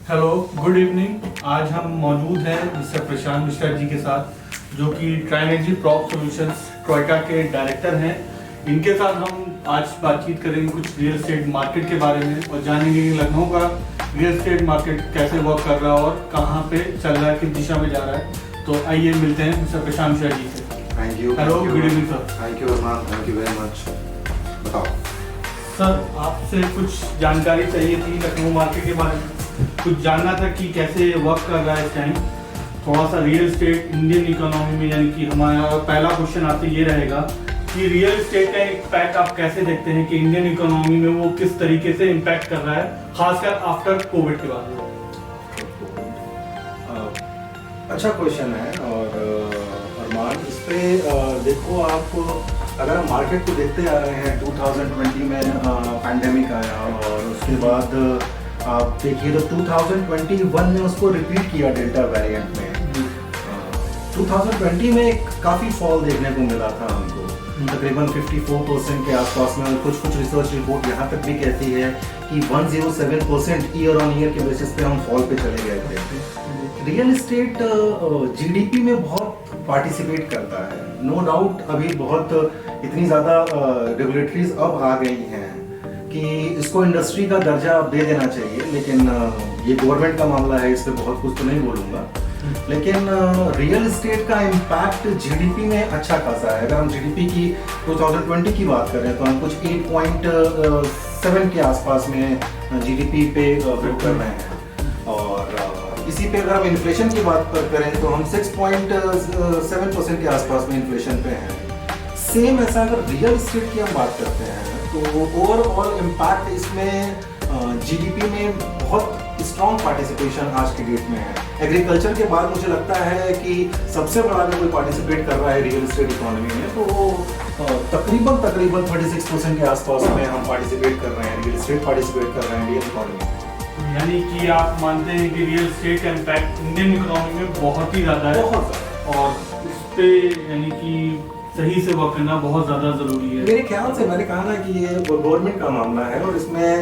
Hello, good evening. आज हम मौजूद हैं मिस्टर प्रशांत मिश्रा जी के साथ, जो कि ट्राइनेजी प्रॉप सॉल्यूशंस ट्रोइका के डायरेक्टर हैं। इनके साथ हम आज बातचीत करेंगे कुछ रियल एस्टेट मार्केट के बारे में और जानेंगे कि लखनऊ का रियल एस्टेट मार्केट कैसे वर्क कर रहा है और कहाँ पे चल रहा है, किस दिशा में जा रहा है। तो आइए मिलते हैं मिस्टर प्रशांत मिश्रा जी से। Thank you. Hello, good evening sir. Thank you Arman, thank you very much. बताओ सर, आपसे कुछ जानकारी चाहिए थी लखनऊ मार्केट के बारे में। कुछ जानना था कि कैसे वर्क कर रहा है इस टाइम। थोड़ा सा रियल एस्टेट इंडियन इकोनॉमी में, यानी कि हमारा पहला क्वेश्चन आपसे ये रहेगा कि रियल एस्टेट का इम्पैक्ट आप कैसे देखते हैं कि इंडियन इकोनॉमी में वो किस तरीके से इम्पैक्ट कर रहा है, खासकर आफ्टर कोविड के बाद। अच्छा क्वेश्चन है। और अरमान, इस पे देखो, आप अगर हम मार्केट को देखते आ रहे हैं, 2020 में पैंडेमिक आया और उसके बाद आप देखिए तो 2021 में उसको रिपीट किया डेल्टा वेरिएंट में। 2020 में काफ़ी फॉल देखने को मिला था हमको, तकरीबन 54% के आसपास में। कुछ रिसर्च रिपोर्ट यहाँ तक भी कहती है कि 107% ईयर ऑन ईयर के बेसिस पे हम फॉल पे चले गए थे। रियल एस्टेट जीडीपी में बहुत पार्टिसिपेट करता है, नो डाउट। अभी बहुत इतनी ज़्यादा रेगुलेटरीज अब आ गई हैं कि इसको इंडस्ट्री का दर्जा अब दे देना चाहिए, लेकिन ये गवर्नमेंट का मामला है, इस पर बहुत कुछ तो नहीं बोलूँगा। लेकिन रियल एस्टेट का इम्पैक्ट जीडीपी में अच्छा खासा है। अगर हम जीडीपी की 2020 की बात करें तो हम कुछ 8.7 के आसपास में जीडीपी पे ग्रो कर रहे हैं। और इसी पे अगर हम इन्फ्लेशन की बात करें तो हम 6.7% के आसपास में इन्फ्लेशन पे हैं। सेम ऐसा अगर रियल एस्टेट की हम बात करते हैं तो ओवरऑल इम्पैक्ट इसमें जीडीपी में बहुत स्ट्रॉन्ग पार्टिसिपेशन आज की डेट में है। एग्रीकल्चर के बाद मुझे लगता है कि सबसे बड़ा अगर कोई पार्टिसिपेट कर रहा है रियल एस्टेट इकोनॉमी में तो वो तकरीबन 36% के आसपास में हम पार्टिसिपेट कर रहे हैं, रियल एस्टेट पार्टिसिपेट कर रहे हैं इंडियन इकोनॉमी में। यानी कि आप मानते हैं कि रियल एस्टेट का इम्पैक्ट इंडियन इकोनॉमी में बहुत ही ज़्यादा है, और इस पे यानी कि सही से वर्क करना बहुत ज़्यादा ज़रूरी है। मेरे ख्याल से मैंने कहा ना कि ये गवर्नमेंट का मामला है और इसमें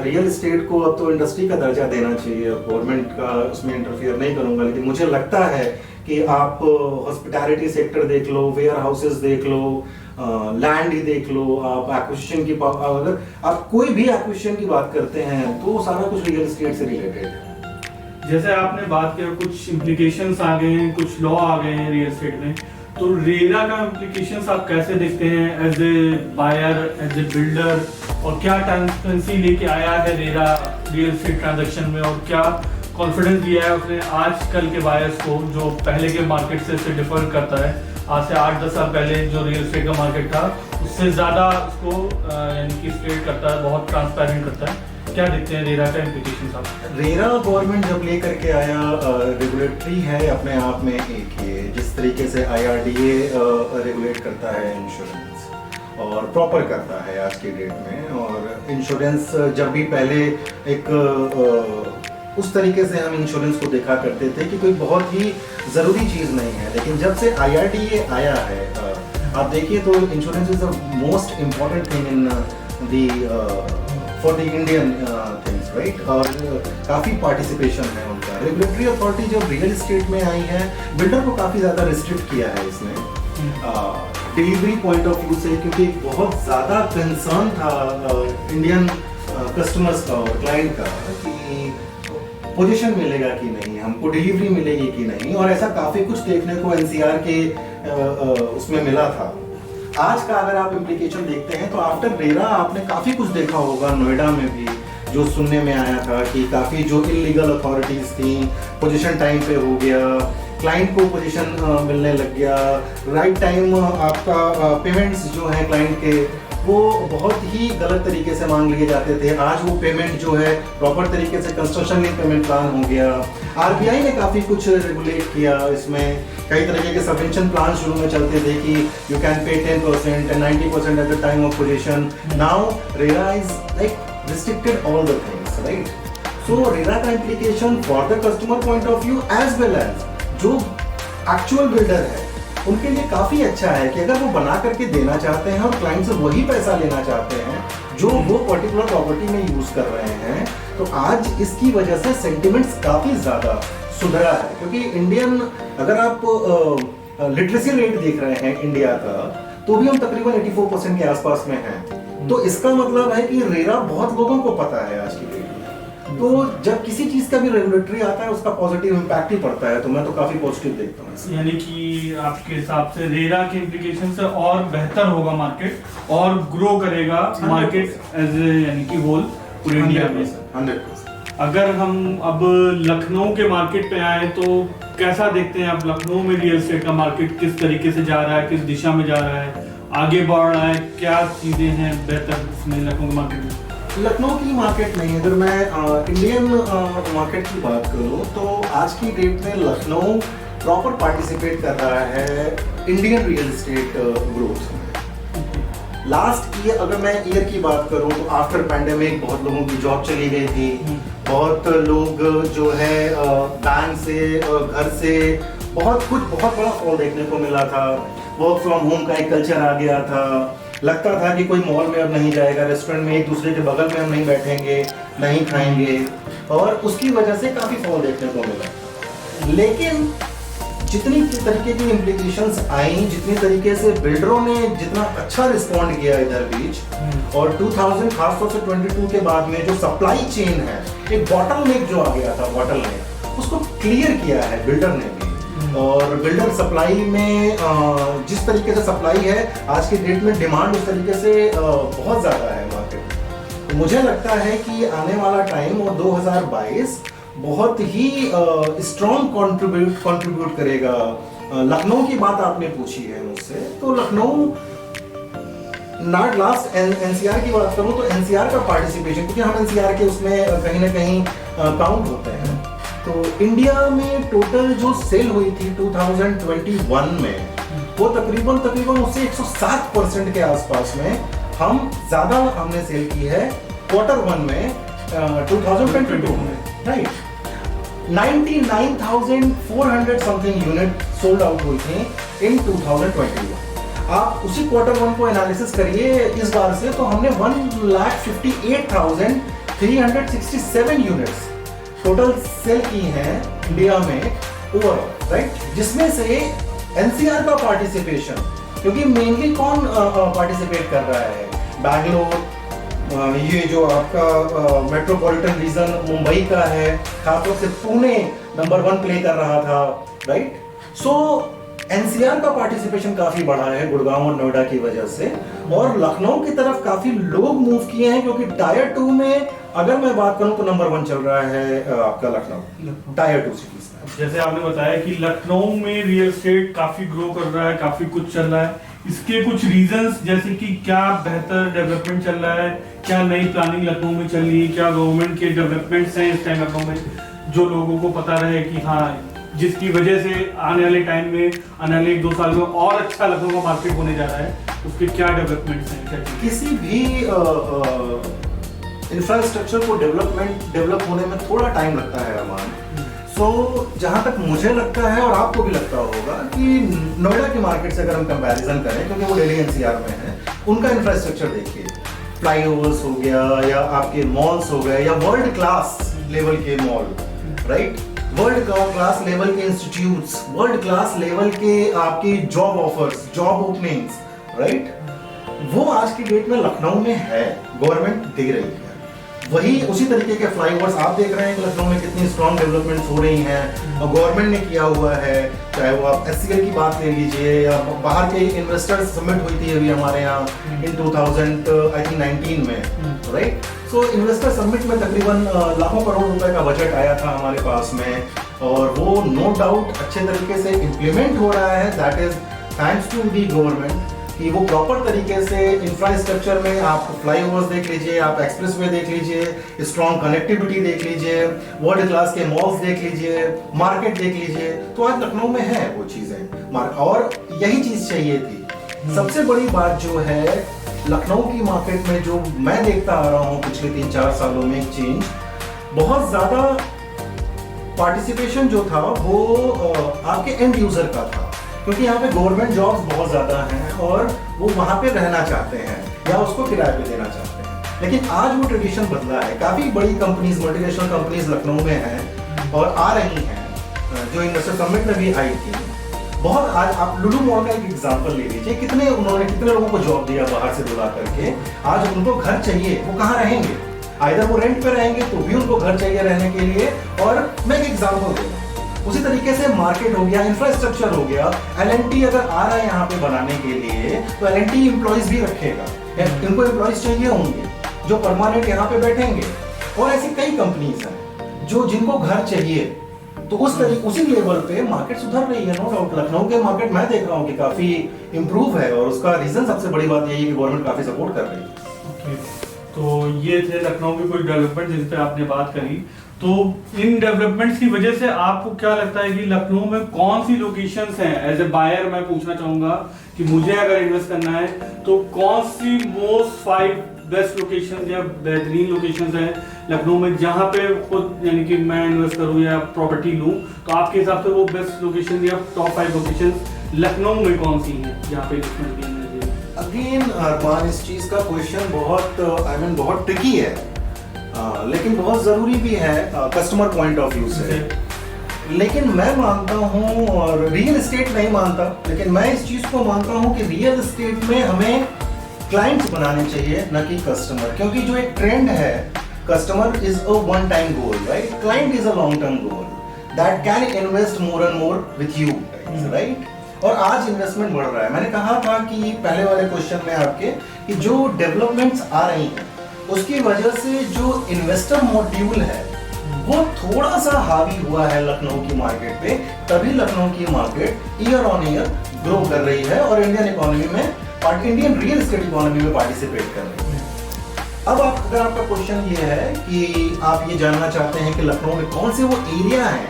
रियल एस्टेट को अब तो इंडस्ट्री का दर्जा देना चाहिए। गवर्नमेंट का उसमें इंटरफियर नहीं करूँगा, लेकिन मुझे लगता है कि आप हॉस्पिटैलिटी सेक्टर देख लो, वेयर हाउसेस देख लो, लैंड ही देख लो, आप एक्विजिशन की अगर आप कोई भी एक्विजिशन की बात करते हैं तो सारा कुछ रियल एस्टेट से रिलेटेड है। जैसे आपने बात किया, कुछ इम्प्लीकेशंस आ गए हैं, कुछ लॉ आ गए हैं रियल एस्टेट में, तो रेरा का इम्प्लीकेशंस आप कैसे देखते हैं as a buyer, as a builder, और क्या ट्रांसपेरेंसी लेके आया है रेरा रियल एस्टेट ट्रांजैक्शन में, और क्या कॉन्फिडेंस दिया है उसने आजकल के बायर्स को जो पहले के मार्केट से डिफर करता है। आज से 8-10 साल पहले जो रियल एस्टेट का मार्केट था उससे ज़्यादा उसको यानी कि स्ट्रेट करता है, बहुत ट्रांसपेरेंट करता है। क्या देखते हैं रेरा का इम्प्लीकेशंस आप? रेरा गवर्नमेंट जब लेकर के आया, रेगुलेटरी है अपने आप में एक, ये जिस तरीके से IRDA रेगुलेट करता है इंश्योरेंस और प्रॉपर करता है आज की डेट में। और इंश्योरेंस जब भी पहले एक उस तरीके से हम इंश्योरेंस को देखा करते थे कि कोई बहुत ही ज़रूरी चीज़ नहीं है, लेकिन जब से IRDA आया है, आप देखिए तो insurance is the most important thing in the for the Indian things, right. और काफ़ी पार्टिसिपेशन है उनका। रेगुलेटरी अथॉरिटी जब रियल एस्टेट में आई है, बिल्डर को काफ़ी ज़्यादा रिस्ट्रिक्ट किया है इसने डिलीवरी पॉइंट ऑफ व्यू से, क्योंकि बहुत ज़्यादा कंसर्न था इंडियन कस्टमर्स का और क्लाइंट का कि पोजीशन मिलेगा कि नहीं, हमको डिलीवरी मिलेगी कि नहीं। और ऐसा काफ़ी कुछ देखने को NCR के उसमें मिला था। आज का अगर आप इम्प्लीकेशन देखते हैं तो आफ्टर रेरा आपने काफ़ी कुछ देखा होगा। नोएडा में भी जो सुनने में आया था कि काफ़ी जो इलीगल अथॉरिटीज़ थी, पोजीशन टाइम पे हो गया, क्लाइंट को पोजीशन मिलने लग गया, राइट टाइम आपका पेमेंट्स जो हैं क्लाइंट के वो बहुत ही गलत तरीके से मांग लिए जाते थे। आज वो पेमेंट जो है प्रॉपर तरीके से कंस्ट्रक्शन लिंक पेमेंट प्लान हो गया। RBI ने काफ़ी कुछ रेगुलेट किया इसमें। कई तरीके के सबवेंशन प्लान शुरू में चलते थे कि you can pay 10% and 90% at the time of position. Now RERA is like restricted all the things, right. So RERA का implication for the customer point of view as well as जो actual builder है उनके लिए काफ़ी अच्छा है कि अगर वो बना करके देना चाहते हैं और क्लाइंट से वही पैसा लेना चाहते हैं जो वो पर्टिकुलर प्रॉपर्टी में यूज़ कर रहे हैं, तो आज इसकी वजह से सेंटिमेंट्स काफी ज्यादा सुधरा है, क्योंकि इंडियन, अगर आप लिटरेसी रेट देख रहे हैं इंडिया का, तो भी हम तकरीबन 84% के आसपास में हैं। तो इसका मतलब है कि रेरा बहुत लोगों को पता है आज की डेट में। तो जब किसी चीज का भी रेगुलेटरी आता है उसका पॉजिटिव इम्पैक्ट ही पड़ता है, तो मैं तो काफी पॉजिटिव देखता हूँ। यानी कि आपके हिसाब से रेरा के इम्प्लीकेशन से और बेहतर होगा मार्केट और ग्रो करेगा मार्केट एज यानी कि होल पूरे इंडिया में। 100%। अगर हम अब लखनऊ के मार्केट पे आए तो कैसा देखते हैं आप लखनऊ में रियल एस्टेट का मार्केट किस तरीके से जा रहा है, किस दिशा में जा रहा है, आगे बढ़ रहा है, क्या चीजें हैं बेहतर इसमें लखनऊ के मार्केट में? लखनऊ की मार्केट नहीं, अगर मैं इंडियन मार्केट की बात करूं तो आज की डेट में लखनऊ प्रॉपर पार्टिसिपेट कर रहा है इंडियन रियल एस्टेट ग्रोथ में। लास्ट ईयर, अगर मैं ईयर की बात करूं तो आफ्टर पैंडेमिक बहुत लोगों की जॉब चली गई थी, बहुत लोग जो है बैंक से घर से बहुत बड़ा फॉल देखने को मिला था। वर्क फ्रॉम होम का एक कल्चर आ गया था, लगता था कि कोई मॉल में अब नहीं जाएगा, रेस्टोरेंट में एक दूसरे के बगल में हम नहीं बैठेंगे, नहीं खाएंगे, और उसकी वजह से काफी फॉल देखने को मिला। लेकिन जितनी तरीके की इम्प्लीकेशंस आई, जितनी तरीके से बिल्डरों ने जितना अच्छा रिस्पॉन्ड किया इधर बीच, और 2000 खासतौर से 22 के बाद में जो सप्लाई चेन है, एक बॉटलनेक जो आ गया था, बॉटलनेक, उसको क्लियर किया है बिल्डर ने भी। और बिल्डर सप्लाई में जिस तरीके से सप्लाई है आज की डेट में, डिमांड उस तरीके से बहुत ज़्यादा है मार्केट में। तो मुझे लगता है कि आने वाला टाइम और 2022 बहुत ही स्ट्रॉन्ग कंट्रीब्यूट करेगा। लखनऊ की बात आपने पूछी है मुझसे, तो लखनऊ नॉट लास्ट एनसीआर की बात करूं तो एनसीआर का पार्टिसिपेशन, क्योंकि हम एनसीआर के उसमें कहीं ना कहीं काउंट होते हैं, तो इंडिया में टोटल जो सेल हुई थी 2021 में, वो तकरीबन उससे 107% के आसपास में हम ज्यादा हमने सेल की है क्वार्टर 1 में 2022 में, right. 99,400 something unit sold out हुई थी इन 2021। आप उसी क्वार्टर 1 को एनालिसिस करिए इस बार से, तो हमने 1,58,367 यूनिट्स टोटल सेल की हैं इंडिया में ओवरऑल, राइट, जिसमें से एनसीआर का पार्टिसिपेशन, क्योंकि मेनली कौन पार्टिसिपेट कर रहा है, बैंगलोर, ये जो आपका मेट्रोपॉलिटन रीजन मुंबई का है, खासतौर से पुणे नंबर 1 प्ले कर रहा था, राइट। सो एनसीआर का पार्टिसिपेशन काफी बढ़ा है गुड़गांव और नोएडा की वजह से, और लखनऊ की तरफ काफी लोग मूव किए हैं, क्योंकि टायर 2 में अगर मैं बात करूं तो नंबर 1 चल रहा है आपका लखनऊ टायर 2 सिटीज में। जैसे आपने बताया कि लखनऊ में रियल एस्टेट काफी ग्रो कर रहा है, काफी कुछ चल रहा है, इसके कुछ रीजंस जैसे कि क्या बेहतर डेवलपमेंट चल रहा है, क्या नई प्लानिंग लखनऊ में चल रही है, क्या गवर्नमेंट के डेवलपमेंट्स हैं इस टाइम लखनऊ में जो लोगों को पता रहे कि हाँ, जिसकी वजह से आने वाले टाइम में, आने वाले 1-2 साल में और अच्छा लखनऊ का मार्केट होने जा रहा है, उसके क्या डेवलपमेंट्स हैं, क्या किसी भी इंफ्रास्ट्रक्चर को डेवलप होने में थोड़ा टाइम लगता है अमान। सो जहाँ तक मुझे लगता है और आपको भी लगता होगा कि नोएडा की मार्केट से अगर हम कंपैरिजन करें, क्योंकि वो दिल्ली एनसीआर में है, उनका इंफ्रास्ट्रक्चर देखिए, फ्लाईओवर्स हो गया या आपके मॉल्स हो गए या वर्ल्ड क्लास लेवल के mall, right, world class level के इंस्टीट्यूट्स, वर्ल्ड क्लास लेवल के आपकी job offers, job openings, right, वो आज की डेट में लखनऊ में है, गवर्नमेंट दे रही है। वही उसी तरीके के फ्लाईओवर्स आप देख रहे हैं कि लखनऊ में कितनी स्ट्रॉन्ग डेवलपमेंट्स हो रही हैं और गवर्नमेंट ने किया हुआ है, चाहे वो आप एससीएल की बात ले लीजिए या बाहर के इन्वेस्टर्स समिट हुई थी अभी हमारे यहाँ इन 2019 में, राइट। सो इन्वेस्टर समिट में तकरीबन लाखों करोड़ रुपए का बजट आया था हमारे पास में, और वो नो डाउट अच्छे तरीके से इम्प्लीमेंट हो रहा है, that is thanks to the government, कि वो प्रॉपर तरीके से इंफ्रास्ट्रक्चर में आप फ्लाईओवर्स देख लीजिए, आप एक्सप्रेसवे देख लीजिए, स्ट्रॉन्ग कनेक्टिविटी देख लीजिए, वर्ल्ड क्लास के मॉल्स देख लीजिए, मार्केट देख लीजिए, तो आज लखनऊ में है वो चीजें, और यही चीज चाहिए थी। सबसे बड़ी बात जो है लखनऊ की मार्केट में जो मैं देखता आ रहा हूँ पिछले 3-4 सालों में एक चेंज, बहुत ज्यादा पार्टिसिपेशन जो था वो आपके एंड यूजर का था, क्योंकि यहाँ पे गवर्नमेंट जॉब्स बहुत ज्यादा हैं और वो वहाँ पे रहना चाहते हैं या उसको किराए पे देना चाहते हैं। लेकिन आज वो ट्रेडिशन बदला है। काफ़ी बड़ी कंपनीज, मल्टीनेशनल कंपनीज लखनऊ में हैं और आ रही हैं, जो इन्वेस्टर समिट में भी आई थी। बहुत, आज आप लुलु मॉल का एक एग्जांपल ले लीजिए, कितने लोगों को जॉब दिया बाहर से बुला करके। आज उनको घर चाहिए, वो कहाँ रहेंगे? आइदर वो रेंट पे रहेंगे तो भी उनको घर चाहिए रहने के लिए। और मैं एक एग्जांपल दे रहा हूँ, उसी तरीके से मार्केट हो गया, इंफ्रास्ट्रक्चर हो गया। L&T अगर आ रहा है यहाँ पे बनाने के लिए तो L&T एम्प्लॉइज भी रखेगा, इनको एम्प्लॉइज चाहिए होंगे जो परमानेंट यहाँ पे बैठेंगे। और ऐसी कई कंपनीज हैं जो जिनको घर चाहिए, तो उसी लेवल पे मार्केट सुधर रही है। नो डाउट लखनऊ के मार्केट मैं देख रहा हूँ कि काफी इंप्रूव है, और उसका रीजन सबसे बड़ी बात यही है कि गवर्नमेंट काफी सपोर्ट कर रही है। तो ये थे लखनऊ के कुछ डेवलपमेंट जिस पे आपने बात करी। तो इन डेवलपमेंट्स की वजह से आपको क्या लगता है कि लखनऊ में कौन सी लोकेशंस हैं? एज ए बायर मैं पूछना चाहूंगा कि मुझे अगर इन्वेस्ट करना है तो कौन सी मोस्ट 5 बेस्ट लोकेशंस या बेहतरीन लोकेशंस हैं लखनऊ में जहां पे खुद यानी कि मैं इन्वेस्ट करूं या प्रॉपर्टी लूं, तो आपके हिसाब से वो बेस्ट लोकेशन या टॉप 5 लोकेशंस लखनऊ में कौन सी हैं जहां पे इन्वेस्टमेंट करना चाहिए? अगेन अरमान, इस चीज का क्वेश्चन बहुत बहुत ट्रिकी है, लेकिन बहुत जरूरी भी है कस्टमर पॉइंट ऑफ व्यू से। लेकिन मैं मानता हूँ, और रियल एस्टेट नहीं मानता, लेकिन मैं इस चीज को मानता हूँ कि रियल एस्टेट में हमें क्लाइंट्स बनाने चाहिए, न कि कस्टमर। क्योंकि जो एक ट्रेंड है, customer is a one time goal, right? Client is a long term goal that can invest more and more with you, right? और आज इन्वेस्टमेंट बढ़ रहा है। मैंने कहा था कि पहले वाले क्वेश्चन में आपके कि जो डेवलपमेंट्स आ रही हैं उसकी वजह से जो इन्वेस्टर मॉड्यूल है वो थोड़ा सा हावी हुआ है लखनऊ की मार्केट पे, तभी लखनऊ की market year on year grow कर रही है और इंडियन इकोनॉमी में, इंडियन रियल एस्टेट इकोनॉमी में पार्टिसिपेट कर रही है। अब अगर आपका क्वेश्चन ये है कि आप ये जानना चाहते हैं कि लखनऊ में कौन से वो एरिया है,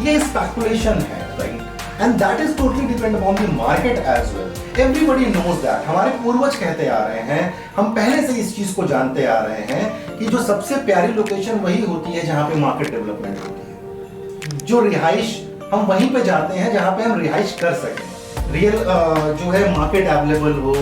ये स्पेकुलेशन है, right? And that is totally depend upon the market as well. Everybody knows that. हमारे पूर्वज कहते आ रहे हैं, हम पहले से इस चीज को जानते आ रहे हैं कि जो सबसे प्यारी लोकेशन वही होती है जहाँ पे मार्केट डेवलपमेंट होती है। जो रिहाइश, हम वहीं पे जाते हैं जहाँ पे हम रिहाइश कर सकें। रियल जो है मार्केट अवेलेबल हो,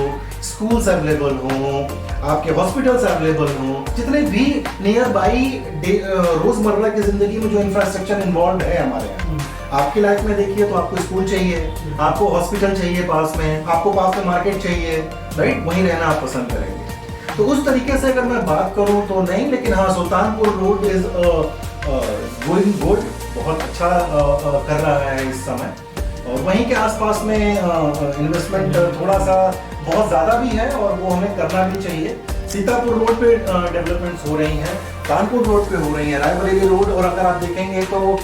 स्कूल्स अवेलेबल हो, आपके हॉस्पिटल्स अवेलेबल हो, जितने भी नियर बाई रोजमर्रा की जिंदगी में जो इंफ्रास्ट्रक्चर इन्वॉल्व है हमारे यहाँ। आपकी लाइफ में देखिए तो आपको स्कूल चाहिए, आपको हॉस्पिटल चाहिए पास में, आपको पास में मार्केट चाहिए, राइट? वहीं रहना आप पसंद करेंगे। तो उस तरीके से अगर मैं बात करूं तो नहीं, लेकिन हाँ, Sultanpur road is going good, बहुत अच्छा कर रहा है इस समय। और वहीं के आसपास में इन्वेस्टमेंट थोड़ा सा बहुत ज़्यादा भी है और वो हमें करना भी चाहिए। सीतापुर रोड पे डेवलपमेंट्स हो रही हैं, कानपुर रोड पे हो रही है, रायबरेली रोड, और अगर आप देखेंगे तो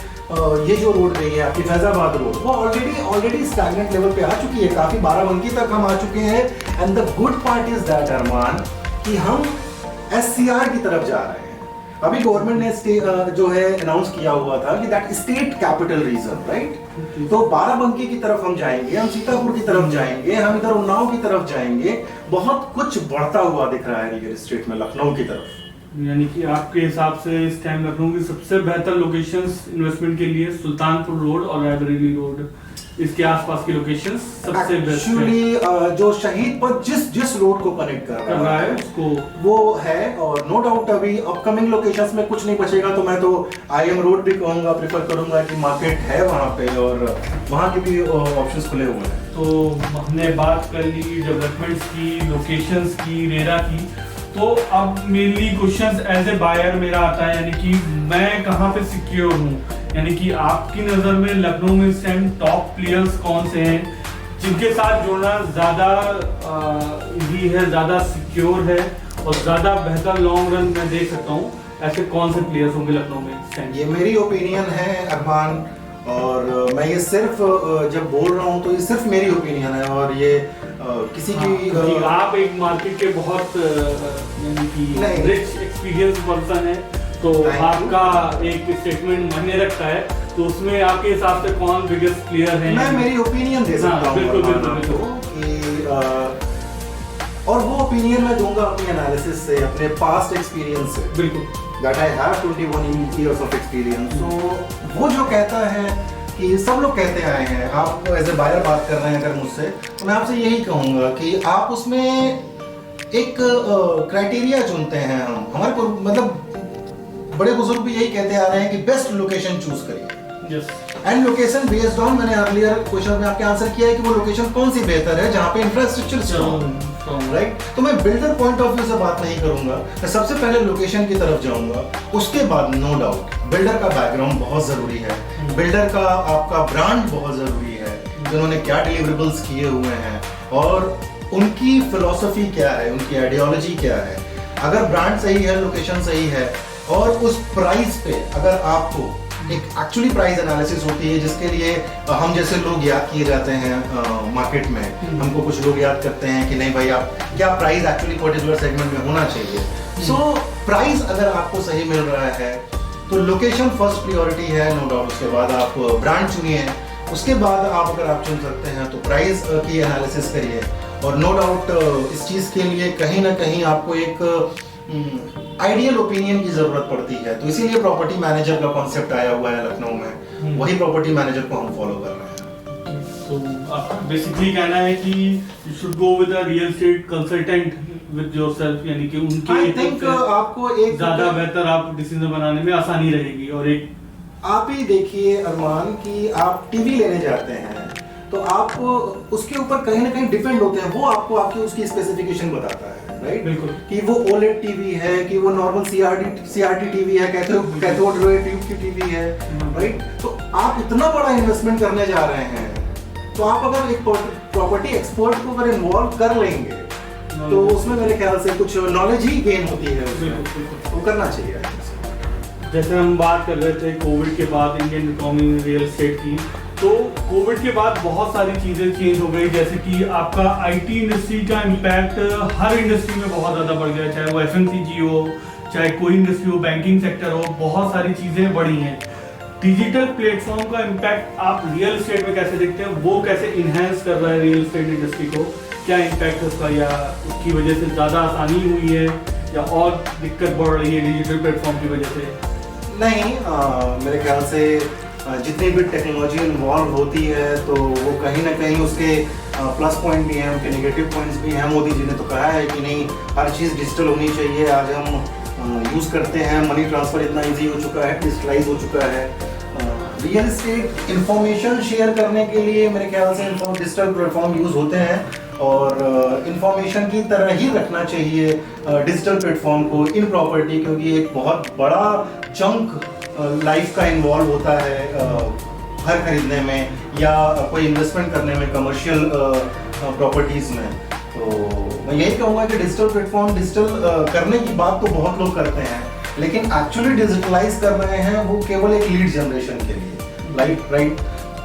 ये जो रोड गई है आपकी फैजाबाद रोड, वो ऑलरेडी स्टैग्नेंट लेवल पे आ चुकी है, काफी बाराबंकी तक हम आ चुके हैं। And the good part is that अरमान कि हम SCR की तरफ जा रहे हैं। अभी गवर्नमेंट ने जो है अनाउंस किया हुआ था कि that state capital region, right? तो बाराबंकी की तरफ हम जाएंगे, हम सीतापुर की तरफ जाएंगे, हम इधर उन्नाव की तरफ जाएंगे। बहुत कुछ बढ़ता हुआ दिख रहा है रियल एस्टेट में लखनऊ की तरफ। यानी कि आपके हिसाब से इस टाइम लखनऊ की सबसे बेहतर लोकेशंस इन्वेस्टमेंट के लिए सुल्तानपुर रोड और रायबरेली रोड, इसके आसपास की लोकेशंस सबसे बेस्ट है। एक्चुअली जो शहीद पथ जिस रोड को कनेक्ट कर रहा है उसको वो है, और नो डाउट अभी अपकमिंग लोकेशंस में कुछ नहीं बचेगा, तो मैं तो IM रोड भी कहूँगा, प्रेफर करूँगा कि मार्केट है वहाँ पे और वहाँ के भी ऑप्शंस खुले हुए हैं। तो हमने बात कर ली डेवलपमेंट्स की, लोकेशंस की, रेरा की। तो अब mainly question as a buyer मेरा आता है, यानी कि मैं कहाँ पे सिक्योर हूँ? यानी कि आपकी नज़र में लखनऊ में इस टाइम टॉप प्लेयर्स कौन से हैं जिनके साथ जुड़ना ज़्यादा इजी है, ज़्यादा सिक्योर है और ज़्यादा बेहतर लॉन्ग रन में देख सकता हूँ? ऐसे कौन से प्लेयर्स होंगे लखनऊ में इस टाइम? ये मेरी ओपिनियन है अरमान, और मैं ये सिर्फ जब बोल रहा हूँ तो ये सिर्फ मेरी ओपिनियन है, और ये किसी की आप एक मार्केट के बहुत यानी कि रिच एक्सपीरियंस पर्सन है, तो आपका एक स्टेटमेंट मायने रखता है, तो उसमें आपके हिसाब से कौन बिगेस्ट प्लेयर है? मैं मेरी ओपिनियन दे सकता हूँ बिल्कुल। और वो ओपिनियन मैं दूंगा अपनी एनालिसिस से, अपने पास्ट एक्सपीरियंस से। बिल्कुल, that I have 21 years of experience। तो वो जो कहता है कि सब लोग कहते आए हैं, आप एज ए बायर बात कर रहे हैं अगर मुझसे, तो मैं आपसे यही कहूँगा कि आप उसमें एक क्राइटेरिया चुनते हैं हम, हमारे को मतलब बड़े बुजुर्ग भी यही कहते आ रहे हैं कि बेस्ट लोकेशन चूज करिए। Yes. And location based on, मैंने अर्लियर क्वेश्चन में आपके आंसर किया है कि वो लोकेशन कौन सी बेहतर है जहाँ पे इंफ्रास्ट्रक्चर स्ट्रॉन्ग, राइट। तो मैं बिल्डर पॉइंट ऑफ व्यू से बात नहीं करूंगा, मैं सबसे पहले लोकेशन की तरफ जाऊंगा। उसके बाद नो डाउट बिल्डर का बैकग्राउंड बहुत जरूरी है, बिल्डर का आपका ब्रांड बहुत जरूरी है, जिन्होंने क्या डिलीवरेबल्स किए हुए हैं और उनकी फिलॉसफी क्या है, उनकी आइडियोलॉजी क्या है। अगर ब्रांड सही है, लोकेशन सही है और उस प्राइस पे अगर आपको एक एक्चुअली प्राइस एनालिसिस होती है जिसके लिए हम जैसे लोग याद किए जाते हैं मार्केट में, हमको कुछ लोग याद करते हैं कि नहीं भाई आप क्या प्राइस एक्चुअली पर्टिकुलर सेगमेंट में होना चाहिए। सो प्राइस अगर आपको सही मिल रहा है तो लोकेशन फर्स्ट प्रायोरिटी है, नो डाउट। उसके बाद आप ब्रांड चुनिए, उसके बाद अगर आप चुन सकते हैं तो प्राइस की एनालिसिस करिए। और नो डाउट इस चीज़ के लिए कहीं ना कहीं आपको एक आइडियल ओपिनियन की जरूरत पड़ती है, तो इसीलिए प्रॉपर्टी मैनेजर का कॉन्सेप्ट आया हुआ है लखनऊ में, वही प्रॉपर्टी मैनेजर को हम फॉलो कर रहे हैं। तो आप बेसिकली कहना है कि you should go with a real estate consultant with yourself, यानी कि उनके आई थिंक आपको एक ज्यादा बेहतर आप डिसीजन बनाने में आसानी रहेगी। और एक आप ही देखिए अरमान कि आप टीवी लेने जाते हैं तो आप उसके ऊपर कहीं ना कहीं डिपेंड होते हैं, वो आपको आपकी उसकी स्पेसिफिकेशन बताता है, राइट। बिल्कुल। कि वो ओलेड टीवी है कि वो नॉर्मल सीआरटी टीवी है, कैथोड रे ट्यूब की टीवी है, राइट। तो आप इतना बड़ा इन्वेस्टमेंट करने जा रहे हैं तो आप अगर एक प्रॉपर्टी एक्सपर्ट को अगर इन्वॉल्व कर लेंगे तो उसमें मेरे ख्याल से कुछ नॉलेज ही गेन होती है उसमें, तो करना चाहिए। जैसे हम बात कर रहे थे कोविड के बाद इंडियन इकोनॉमी रियल एस्टेट की, तो कोविड के बाद बहुत सारी चीज़ें चेंज हो गई, जैसे कि आपका आईटी इंडस्ट्री का इम्पैक्ट हर इंडस्ट्री में बहुत ज़्यादा बढ़ गया, चाहे वो एफएमसीजी हो, चाहे कोई इंडस्ट्री हो, बैंकिंग सेक्टर हो, बहुत सारी चीज़ें बढ़ी हैं। डिजिटल प्लेटफॉर्म का इम्पैक्ट आप रियल एस्टेट में कैसे देखते हैं, वो कैसे इन्हेंस कर रहा है रियल एस्टेट इंडस्ट्री को, क्या इम्पैक्ट है उसका, या उसकी वजह से ज़्यादा आसानी हुई है या और दिक्कत बढ़ रही है डिजिटल प्लेटफॉर्म की वजह से? नहीं, मेरे ख्याल से जितनी भी टेक्नोलॉजी इन्वॉल्व होती है तो वो कहीं ना कहीं उसके प्लस पॉइंट भी हैं, उनके नेगेटिव पॉइंट्स भी हैं। मोदी जी ने तो कहा है कि नहीं हर चीज़ डिजिटल होनी चाहिए। आज हम यूज़ करते हैं, मनी ट्रांसफ़र इतना इजी हो चुका है, डिजिटलाइज हो चुका है। रियल एस्टेट इंफॉर्मेशन शेयर करने के लिए मेरे ख्याल से डिजिटल प्लेटफॉर्म यूज़ होते हैं और इंफॉर्मेशन की तरह ही रखना चाहिए डिजिटल प्लेटफॉर्म को इन प्रॉपर्टी, क्योंकि एक बहुत बड़ा चंक लाइफ का इन्वॉल्व होता है घर खरीदने में या कोई इन्वेस्टमेंट करने में, कमर्शियल प्रॉपर्टीज़ में। तो मैं यही कहूँगा कि डिजिटल प्लेटफॉर्म डिजिटल करने की बात तो बहुत लोग करते हैं, लेकिन एक्चुअली डिजिटलाइज कर रहे हैं वो केवल एक लीड जनरेशन के लिए, राइट।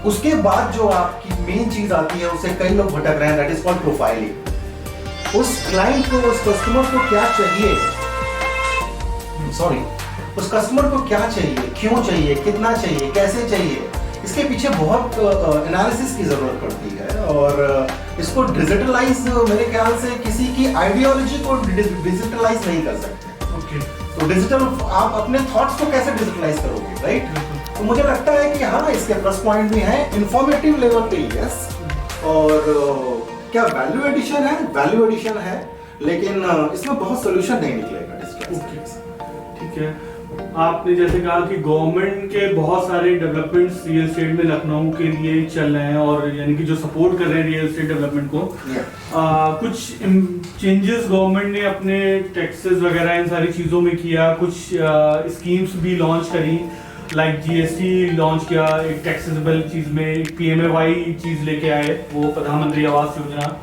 उसके बाद जो आपकी मेन चीज आती है उससे कई लोग भटक रहे हैं, दैट इज कॉल्ड प्रोफाइलिंग। उस क्लाइंट को, उस कस्टमर को क्या चाहिए, उस कस्टमर को क्या चाहिए, क्यों चाहिए, कितना चाहिए, कैसे चाहिए, इसके पीछे बहुत एनालिसिस की जरूरत पड़ती है। और इसको डिजिटलाइज मेरे ख्याल से किसी की आइडियोलॉजी को डिजिटलाइज नहीं कर सकते। ओके। तो डिजिटल आप अपने थॉट्स को कैसे डिजिटलाइज करोगे, राइट। तो मुझे लगता है कि हाँ इसके प्लस पॉइंट भी हैं इंफॉर्मेटिव लेवल पे, यस। और क्या वैल्यू एडिशन है, वैल्यू एडिशन है, लेकिन इसमें बहुत सोल्यूशन नहीं निकलेगा डिजिटल। ठीक है। आपने जैसे कहा कि गवर्नमेंट के बहुत सारे डेवलपमेंट्स रियल एस्टेट में लखनऊ के लिए चल रहे हैं, और यानी कि जो सपोर्ट कर रहे हैं रियल एस्टेट डेवलपमेंट को, कुछ चेंजेस गवर्नमेंट ने अपने टैक्सेस वगैरह इन सारी चीज़ों में किया, कुछ स्कीम्स भी लॉन्च करी, लाइक जीएसटी लॉन्च किया, एक टैक्सेबल चीज़ में पीएमएवाई चीज़ लेके आए, वो प्रधानमंत्री आवास योजना,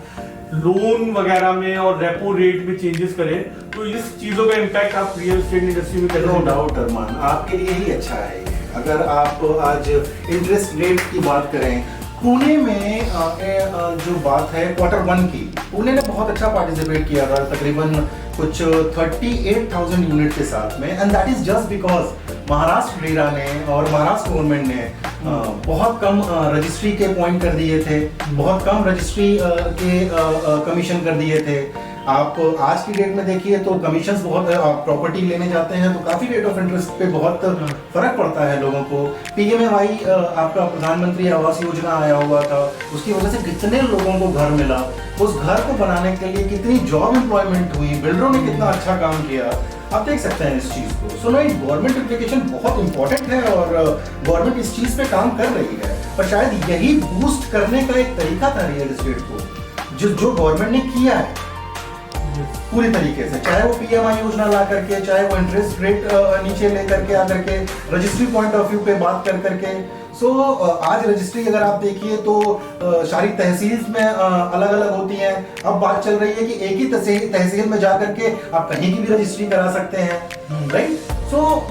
लोन वगैरह में और रेपो रेट में चेंजेस करे। तो इस चीज़ों का इम्पैक्ट आप रियल एस्टेट इंडस्ट्री में कैसे? नो डाउट अरमान, आपके लिए ही अच्छा है। अगर आप आज इंटरेस्ट रेट की बात करें, पुणे में जो बात है Q1 की, पुणे ने बहुत अच्छा पार्टिसिपेट किया था, तकरीबन कुछ 38,000 यूनिट के साथ में, and that is just because Maharashtra RERA ने और महाराष्ट्र गवर्नमेंट ने बहुत कम रजिस्ट्री के पॉइंट कर दिए थे, बहुत कम रजिस्ट्री के कमीशन कर दिए थे। आप आज की डेट में देखिए तो कमीशंस बहुत, आप प्रॉपर्टी लेने जाते हैं तो काफ़ी रेट ऑफ इंटरेस्ट पे बहुत फर्क पड़ता है लोगों को। PMAY आपका प्रधानमंत्री आवास योजना आया हुआ था, उसकी वजह से कितने लोगों को घर मिला, उस घर को बनाने के लिए कितनी जॉब एम्प्लॉयमेंट हुई, बिल्डरों ने कितना अच्छा काम किया, आप देख सकते हैं इस चीज़ को। सो नहीं, गवर्नमेंट एप्लीकेशन बहुत इंपॉर्टेंट है और गवर्नमेंट इस चीज़ पे काम कर रही है, पर शायद यही बूस्ट करने का एक तरीका था रियल एस्टेट को, जो गवर्नमेंट ने किया है पूरी तरीके से, चाहे वो PMI योजना ला करके, चाहे वो इंटरेस्ट रेट नीचे ले करके आकर के, रजिस्ट्री पॉइंट ऑफ व्यू पे बात कर करके। सो आज रजिस्ट्री अगर आप देखिए तो सारी तहसील में अलग अलग होती हैं। अब बात चल रही है कि एक ही तहसील में जा करके आप कहीं की भी रजिस्ट्री करा सकते हैं, राइट। सो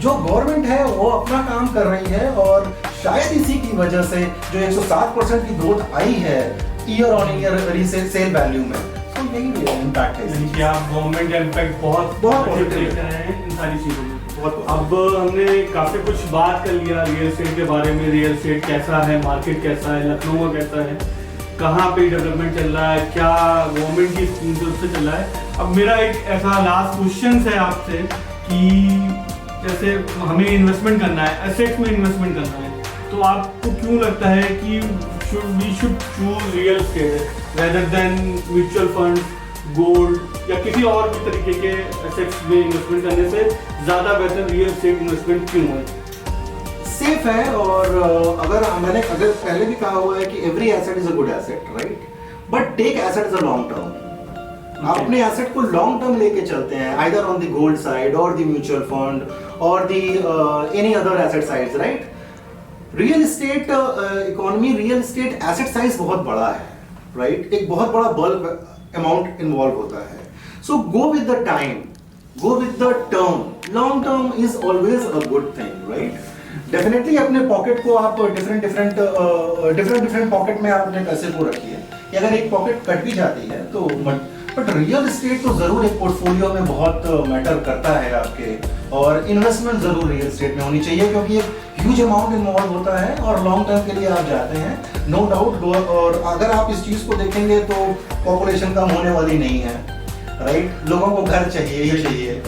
जो गवर्नमेंट है वो अपना काम कर रही है और शायद इसी की वजह से जो 107% की ग्रोथ आई है year on year resale sale value में, तो यही इम्पैक्ट है। यानी कि आप गवर्नमेंट का इम्पैक्ट बहुत पॉजिटिव देख रहे हैं इन सारी चीज़ों में। बहुत। अब हमने काफ़ी कुछ बात कर लिया रियल एस्टेट के बारे में, रियल एस्टेट कैसा है, मार्केट कैसा है, लखनऊ में कैसा है, कहाँ पे डेवलपमेंट चल रहा है, क्या गवर्नमेंट की स्कीम से चल रहा है। अब मेरा एक ऐसा लास्ट क्वेश्चन है आपसे कि जैसे हमें इन्वेस्टमेंट करना है, एसेट्स में इन्वेस्टमेंट करना है, तो आपको क्यों लगता है कि we should choose real estate rather than mutual fund, gold या किसी और भी तरीके के एसेट्स में इन्वेस्टमेंट करने से ज़्यादा बेहतर रियल एस्टेट इन्वेस्टमेंट क्यों है? सेफ है और मैंने पहले भी कहा हुआ है कि every asset is a good asset, right, but take asset is a long term. आप अपने एसेट को लॉन्ग टर्म लेके चलते हैं, either on the gold side और द म्यूचुअल फंड और the any other asset sides, right. Real estate economy, real estate asset size बहुत बड़ा है, राइट, एक बहुत बड़ा बल्क अमाउंट इन्वॉल्व होता है। So go with the time, go with the term, long term is always a good thing, right. Definitely अपने pocket को आप डिफरेंट पॉकेट में आप अपने पैसे को रखिए, कि अगर एक पॉकेट कट भी जाती है तो बट रियल एस्टेट तो जरूर एक पोर्टफोलियो में बहुत मैटर करता है आपके, और इन्वेस्टमेंट जरूर रियल एस्टेट में होनी चाहिए क्योंकि एक ह्यूज अमाउंट इन्वॉल्व होता है और लॉन्ग टर्म के लिए आप जाते हैं, नो डाउट। और अगर आप इस चीज को देखेंगे तो पॉपुलेशन कम होने वाली नहीं है, राइट। लोगों को घर चाहिए ही चाहिए,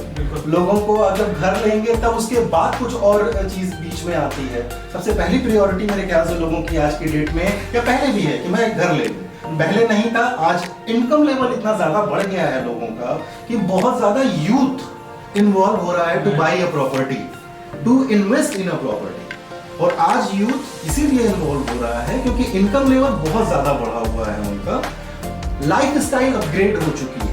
लोगों को अगर घर लेंगे तब उसके बाद कुछ और चीज बीच में आती है। सबसे पहली प्रायोरिटी मेरे ख्याल से लोगों की आज की डेट में, या पहले भी है, कि मैं एक घर ले लूं। पहले नहीं था, आज इनकम लेवल इतना ज्यादा बढ़ गया है लोगों का कि बहुत ज्यादा यूथ इन्वॉल्व हो रहा है to buy a property, to invest in a property. और आज यूथ इसीलिए इन्वॉल्व हो रहा है क्योंकि इनकम लेवल बहुत ज्यादा बढ़ा हुआ है, उनका लाइफ स्टाइल अपग्रेड हो चुकी है।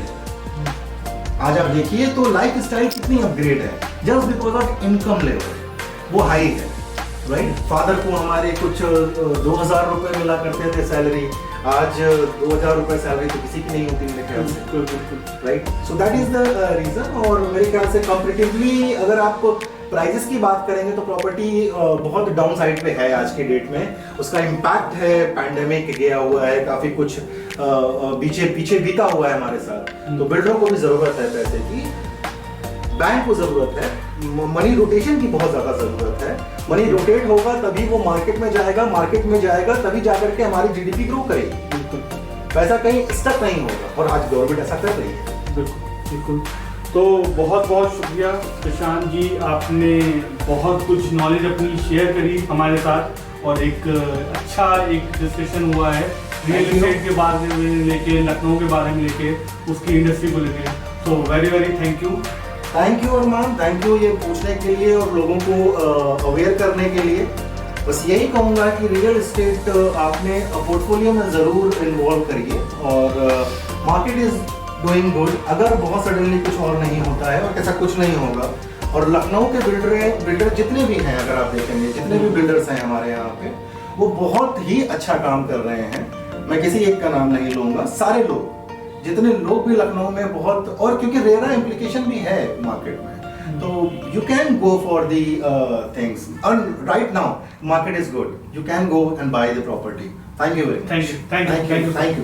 आज आप देखिए तो लाइफ स्टाइल कितनी अपग्रेड है, just because of income level वो हाई है, राइट। फादर को हमारे कुछ 2000 रुपए मिला करते थे सैलरी, आज 2000 रुपए सैलरी तो किसी की नहीं होती मेरे ख्याल से, right. So that is the reason. और मेरे ख्याल से कंपैरेटिवली अगर आप प्राइजेस की बात करेंगे तो प्रॉपर्टी बहुत डाउन साइड पे है आज के डेट में। उसका इम्पैक्ट है, पैंडेमिक गया हुआ है, काफी कुछ पीछे बीता हुआ है हमारे साथ। तो बिल्डरों को भी जरूरत है पैसे की, बैंक को जरूरत है, मनी रोटेशन की बहुत ज्यादा जरूरत है। मनी रोटेट होगा तभी वो मार्केट में जाएगा तभी जाकर के हमारी जीडीपी ग्रो करेगी। पैसा कहीं स्टक नहीं होगा और आज गवर्नमेंट ऐसा कर रही है। बिल्कुल। तो बहुत बहुत शुक्रिया प्रशांत जी, आपने बहुत कुछ नॉलेज अपनी शेयर करी हमारे साथ और एक अच्छा एक डिस्कशन हुआ है रियल एस्टेट के बारे में लेके, लखनऊ के बारे में लेके, उसकी इंडस्ट्री को लेके। तो very thank you Arman, thank you ये पूछने के लिए और लोगों को अवेयर करने के लिए। बस यही कहूँगा कि रियल एस्टेट आपने पोर्टफोलियो में ज़रूर इन्वॉल्व करिए और मार्केट इज़ डूइंग गुड। अगर बहुत सडनली कुछ और नहीं होता है और ऐसा कुछ नहीं होगा, और लखनऊ के बिल्डर जितने भी हैं, अगर आप देखेंगे जितने भी बिल्डर्स हैं हमारे यहाँ पे, वो बहुत ही अच्छा काम कर रहे हैं। मैं किसी एक का नाम नहीं लूँगा, सारे लोग, जितने लोग भी लखनऊ में बहुत, और क्योंकि रेरा इम्प्लीकेशन भी है मार्केट में, तो you can go for the things and right now market is good, you can go and by the property. Thank you very much. Thank you.